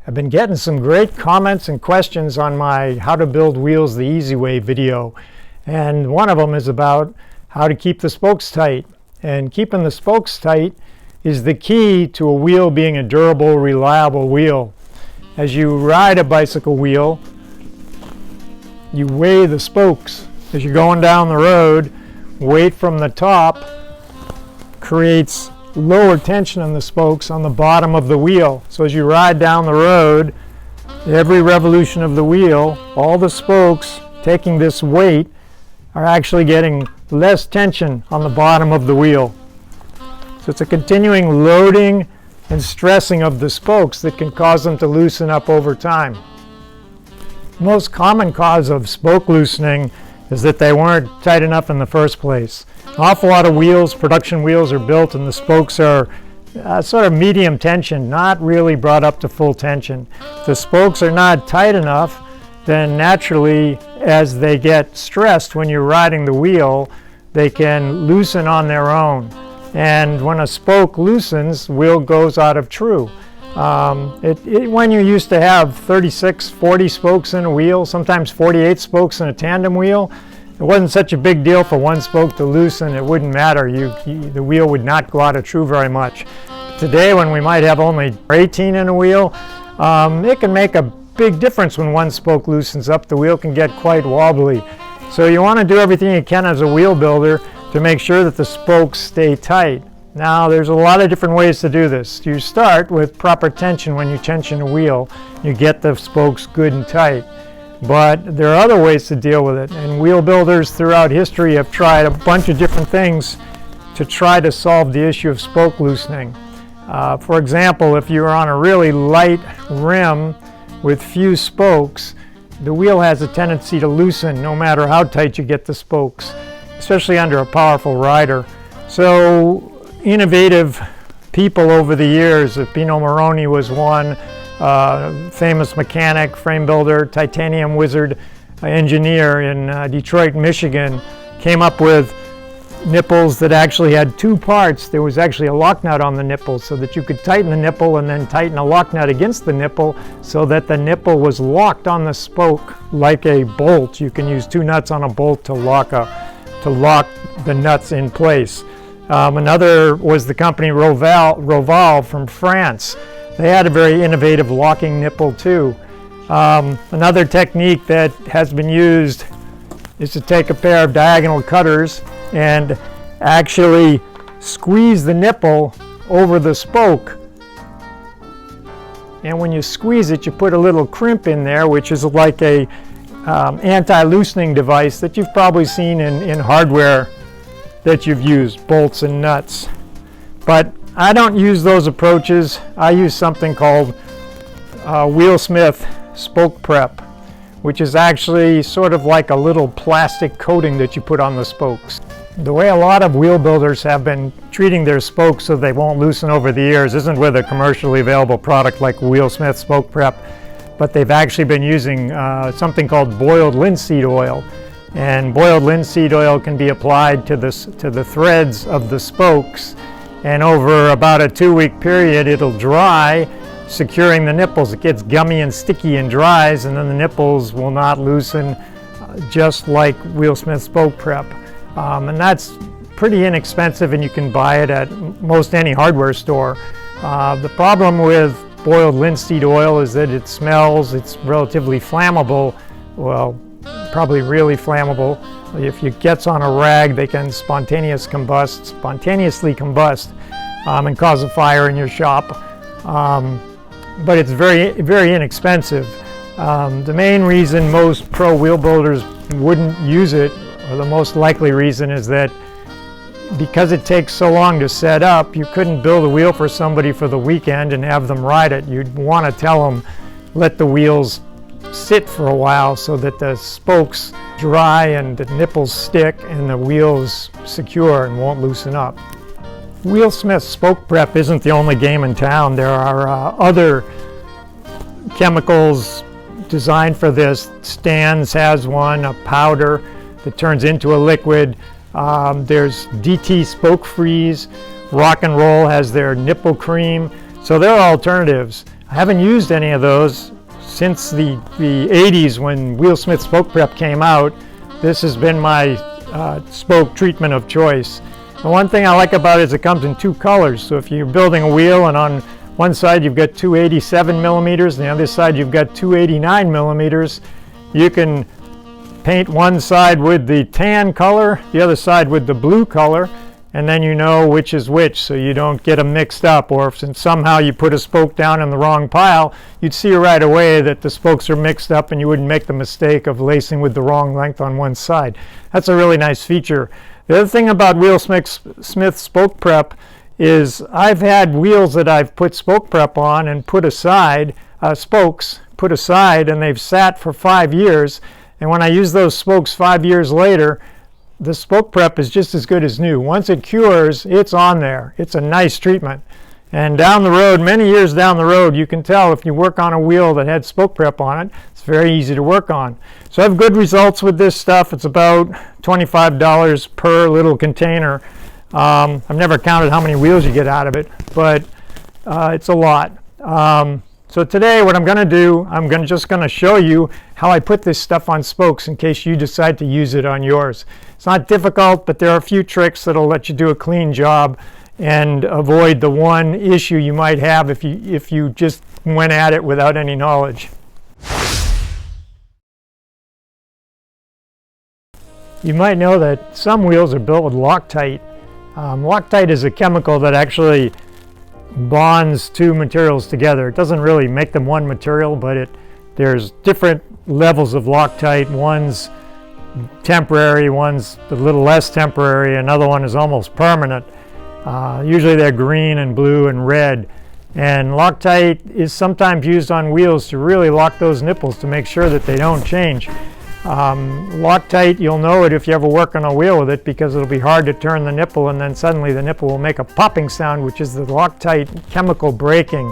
I've been getting some great comments and questions on my How to Build Wheels the Easy Way video. And one of them is about how to keep the spokes tight. And keeping the spokes tight is the key to a wheel being a durable, reliable wheel. As you ride a bicycle wheel, you weigh the spokes. As you're going down the road, weight from the top creates lower tension on the spokes on the bottom of the wheel. So as you ride down the road, every revolution of the wheel, all the spokes taking this weight are actually getting less tension on the bottom of the wheel. So it's a continuing loading and stressing of the spokes that can cause them to loosen up over time. The most common cause of spoke loosening is that they weren't tight enough in the first place. An awful lot of wheels, production wheels, are built and the spokes are sort of medium tension, not really brought up to full tension. If the spokes are not tight enough, then naturally, as they get stressed when you're riding the wheel, they can loosen on their own. And when a spoke loosens, the wheel goes out of true. When you used to have 36, 40 spokes in a wheel, sometimes 48 spokes in a tandem wheel, it wasn't such a big deal for one spoke to loosen. It wouldn't matter. The wheel would not go out of true very much. Today, when we might have only 18 in a wheel, it can make a big difference when one spoke loosens up. The wheel can get quite wobbly. So you want to do everything you can as a wheel builder to make sure that the spokes stay tight. Now, there's a lot of different ways to do this. You start with proper tension when you tension a wheel. You get the spokes good and tight. But there are other ways to deal with it. And wheel builders throughout history have tried a bunch of different things to try to solve the issue of spoke loosening. For example, if you're on a really light rim with few spokes, the wheel has a tendency to loosen no matter how tight you get the spokes, especially under a powerful rider. So innovative people over the years, Pino Mirroni was one, famous mechanic, frame builder, titanium wizard, engineer in Detroit, Michigan, came up with nipples that actually had two parts. There was actually a lock nut on the nipple so that you could tighten the nipple and then tighten a lock nut against the nipple so that the nipple was locked on the spoke like a bolt. You can use two nuts on a bolt to lock the nuts in place. Another was the company Roval from France. They had a very innovative locking nipple too. Another technique that has been used is to take a pair of diagonal cutters and actually squeeze the nipple over the spoke. And when you squeeze it, you put a little crimp in there, which is like a anti-loosening device that you've probably seen in hardware that you've used, bolts and nuts. But I don't use those approaches. I use something called Wheelsmith SpokePrep, which is actually sort of like a little plastic coating that you put on the spokes. The way a lot of wheel builders have been treating their spokes so they won't loosen over the years isn't with a commercially available product like Wheelsmith SpokePrep, but they've actually been using something called boiled linseed oil. And boiled linseed oil can be applied to the threads of the spokes, and over about a 2-week period it'll dry, securing the nipples. It gets gummy and sticky and dries, and then the nipples will not loosen, just like Wheelsmith SpokePrep. And that's pretty inexpensive, and you can buy it at most any hardware store. The problem with boiled linseed oil is that it smells, it's relatively flammable, well, probably really flammable. If it gets on a rag, they can spontaneously combust and cause a fire in your shop. But it's very, very inexpensive. The main reason most pro wheel builders wouldn't use it, or the most likely reason, is that because it takes so long to set up, you couldn't build a wheel for somebody for the weekend and have them ride it. You'd want to tell them, let the wheels sit for a while so that the spokes dry and the nipples stick and the wheels secure and won't loosen up. Wheelsmith SpokePrep isn't the only game in town. There are other chemicals designed for this. Stan's has one, a powder that turns into a liquid. There's DT Spoke Freeze. Rock and Roll has their nipple cream. So there are alternatives. I haven't used any of those since the 80s when Wheelsmith SpokePrep came out. This has been my spoke treatment of choice. The one thing I like about it is it comes in two colors. So if you're building a wheel and on one side you've got 287 millimeters, and the other side you've got 289 millimeters, you can paint one side with the tan color, the other side with the blue color, and then you know which is which, so you don't get them mixed up. Or if somehow you put a spoke down in the wrong pile, you'd see right away that the spokes are mixed up and you wouldn't make the mistake of lacing with the wrong length on one side. That's a really nice feature. The other thing about Wheelsmith SpokePrep is I've had wheels that I've put SpokePrep on and put aside, spokes put aside, and they've sat for 5 years. And when I use those spokes 5 years later, the SpokePrep is just as good as new. Once it cures, it's on there. It's a nice treatment. And down the road, many years down the road, you can tell if you work on a wheel that had SpokePrep on it, it's very easy to work on. So I have good results with this stuff. It's about $25 per little container. I've never counted how many wheels you get out of it, but it's a lot. So today what I'm going to do, just going to show you how I put this stuff on spokes in case you decide to use it on yours. It's not difficult, but there are a few tricks that'll let you do a clean job and avoid the one issue you might have if you just went at it without any knowledge. You might know that some wheels are built with Loctite. Loctite is a chemical that actually bonds two materials together. It doesn't really make them one material, but there's different levels of Loctite. One's temporary, one's a little less temporary, another one is almost permanent. Usually they're green and blue and red. And Loctite is sometimes used on wheels to really lock those nipples to make sure that they don't change. Loctite, you'll know it if you ever work on a wheel with it, because it'll be hard to turn the nipple and then suddenly the nipple will make a popping sound, which is the Loctite chemical breaking.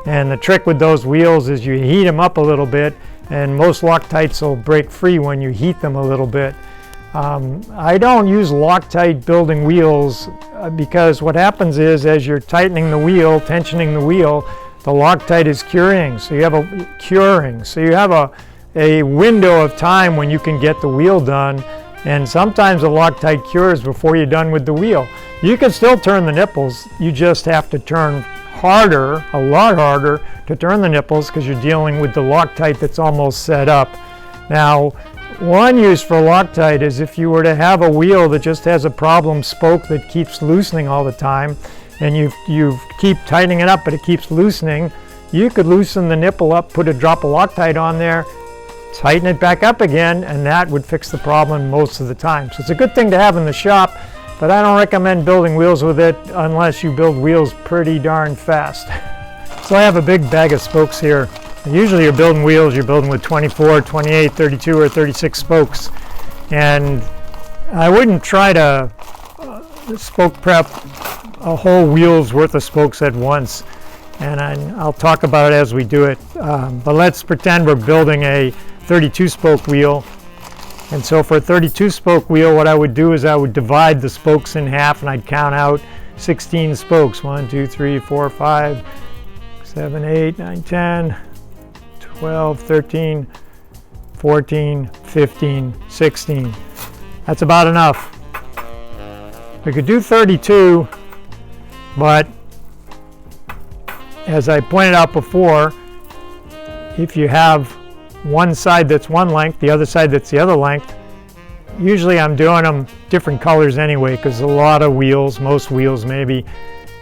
And the trick with those wheels is you heat them up a little bit, and most Loctites will break free when you heat them a little bit. I don't use Loctite building wheels because what happens is as you're tightening the wheel, tensioning the wheel, the Loctite is curing. So you have a window of time when you can get the wheel done, and sometimes the Loctite cures before you're done with the wheel. You can still turn the nipples, you just have to turn harder, a lot harder, to turn the nipples because you're dealing with the Loctite that's almost set up. Now, one use for Loctite is if you were to have a wheel that just has a problem spoke that keeps loosening all the time, and you keep tightening it up but it keeps loosening, you could loosen the nipple up, put a drop of Loctite on there, tighten it back up again, and that would fix the problem most of the time. So it's a good thing to have in the shop, but I don't recommend building wheels with it unless you build wheels pretty darn fast. So I have a big bag of spokes here. Usually you're building wheels, you're building with 24, 28, 32, or 36 spokes. And I wouldn't try to spoke prep a whole wheel's worth of spokes at once. And I'll talk about it as we do it. But let's pretend we're building a 32 spoke wheel. And so for a 32 spoke wheel, what I would do is I would divide the spokes in half, and I'd count out 16 spokes. 1, 2, 3, 4, 5, 7, 8, 9, 10, 12, 13, 14, 15, 16. That's about enough. We could do 32, but as I pointed out before, if you have one side that's one length, the other side that's the other length, usually I'm doing them different colors anyway, because a lot of wheels, most wheels maybe,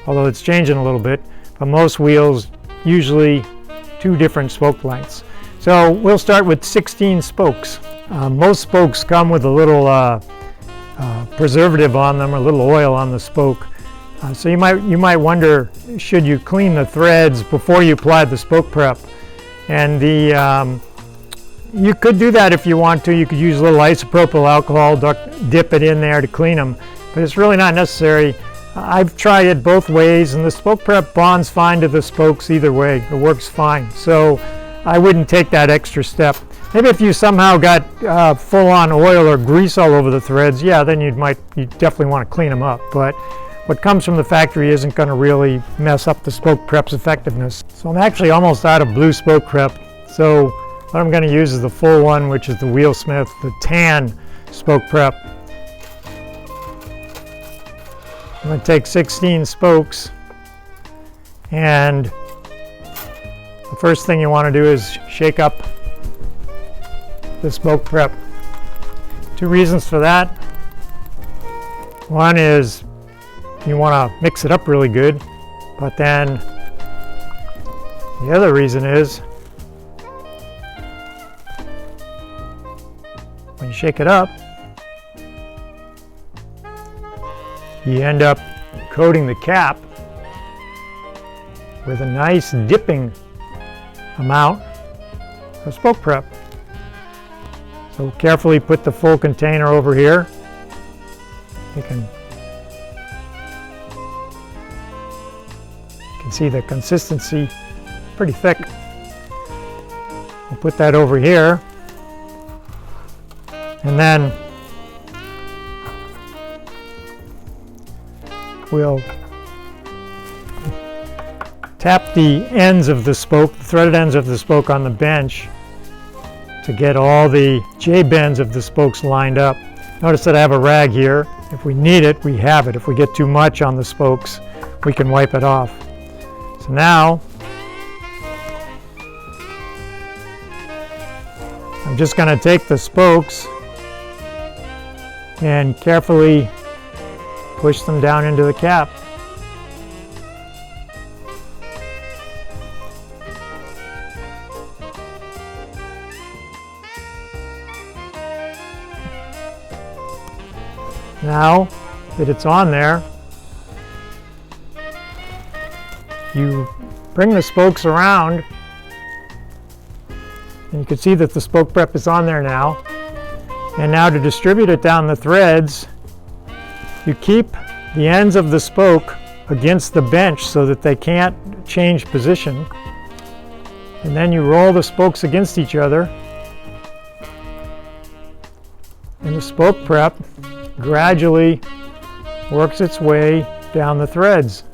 although it's changing a little bit, but most wheels usually two different spoke lengths. So we'll start with 16 spokes. Most spokes come with a little preservative on them, or a little oil on the spoke. So you might wonder, should you clean the threads before you apply the SpokePrep? And you could do that if you want to. You could use a little isopropyl alcohol, dip it in there to clean them, but it's really not necessary. I've tried it both ways, and the SpokePrep bonds fine to the spokes either way. It works fine, so I wouldn't take that extra step. Maybe if you somehow got full-on oil or grease all over the threads, yeah, then you definitely want to clean them up. But what comes from the factory isn't going to really mess up the SpokePrep's effectiveness. So I'm actually almost out of blue SpokePrep. So what I'm going to use is the full one, which is the Wheelsmith, the tan SpokePrep. I'm going to take 16 spokes, and the first thing you want to do is shake up the SpokePrep. Two reasons for that. One is you want to mix it up really good, but then the other reason is when you shake it up, you end up coating the cap with a nice dipping amount of SpokePrep. So carefully put the full container over here. You can see the consistency, pretty thick. We'll put that over here, and then we'll tap the ends of the spoke, the threaded ends of the spoke on the bench to get all the J-bends of the spokes lined up. Notice that I have a rag here. If we need it, we have it. If we get too much on the spokes, we can wipe it off. So now, I'm just going to take the spokes and carefully push them down into the cap. Now that it's on there, you bring the spokes around, and you can see that the SpokePrep is on there now. And now to distribute it down the threads, you keep the ends of the spoke against the bench so that they can't change position. And then you roll the spokes against each other, and the SpokePrep gradually works its way down the threads.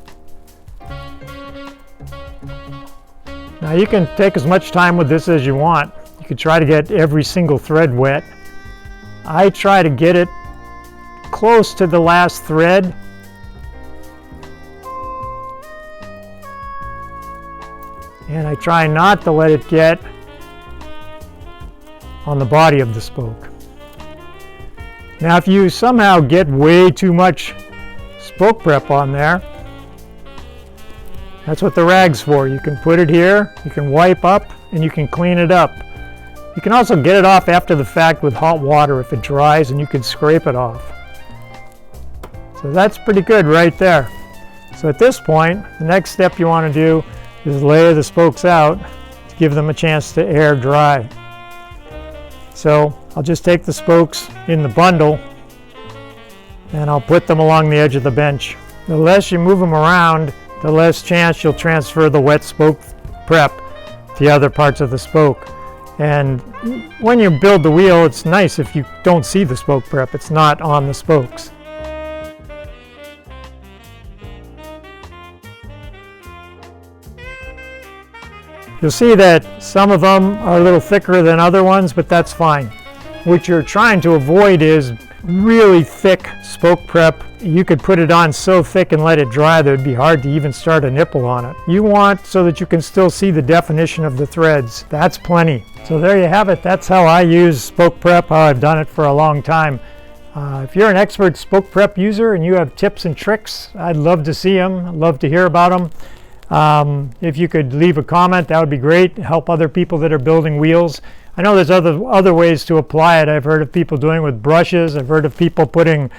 Now you can take as much time with this as you want. You could try to get every single thread wet. I try to get it close to the last thread. And I try not to let it get on the body of the spoke. Now if you somehow get way too much SpokePrep on there, that's what the rag's for. You can put it here, you can wipe up, and you can clean it up. You can also get it off after the fact with hot water if it dries, and you can scrape it off. So that's pretty good right there. So at this point, the next step you want to do is layer the spokes out to give them a chance to air dry. So I'll just take the spokes in the bundle and I'll put them along the edge of the bench. The less you move them around, the less chance you'll transfer the wet SpokePrep to the other parts of the spoke. And when you build the wheel, it's nice if you don't see the SpokePrep. It's not on the spokes. You'll see that some of them are a little thicker than other ones, but that's fine. What you're trying to avoid is really thick SpokePrep. You could put it on so thick and let it dry that it would be hard to even start a nipple on it. You want so that you can still see the definition of the threads. That's plenty. So there you have it. That's how I use SpokePrep, how I've done it for a long time. If you're an expert SpokePrep user and you have tips and tricks, I'd love to see them. I'd love to hear about them. If you could leave a comment, that would be great. Help other people that are building wheels. I know there's other ways to apply it. I've heard of people doing it with brushes. I've heard of people putting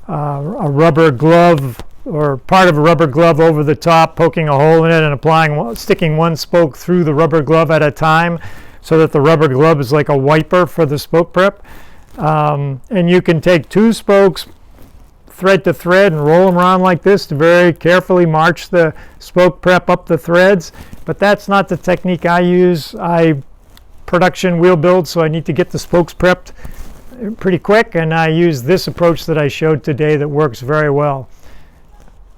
a rubber glove or part of a rubber glove over the top, poking a hole in it and sticking one spoke through the rubber glove at a time so that the rubber glove is like a wiper for the SpokePrep. And you can take two spokes, thread to thread, and roll them around like this to very carefully march the SpokePrep up the threads. But that's not the technique I use. I production wheel build, so I need to get the spokes prepped pretty quick, and I use this approach that I showed today that works very well.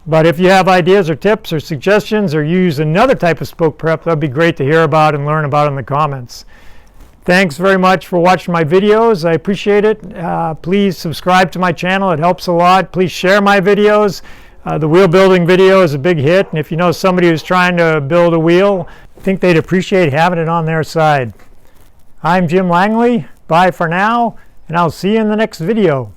But if you have ideas or tips or suggestions or use another type of spoke prep, that'd be great to hear about and learn about in the comments. Thanks very much for watching my videos. I appreciate it. Please subscribe to my channel. It helps a lot. Please share my videos. The wheel building video is a big hit, and if you know somebody who's trying to build a wheel, I think they'd appreciate having it on their side. I'm Jim Langley. Bye for now, and I'll see you in the next video.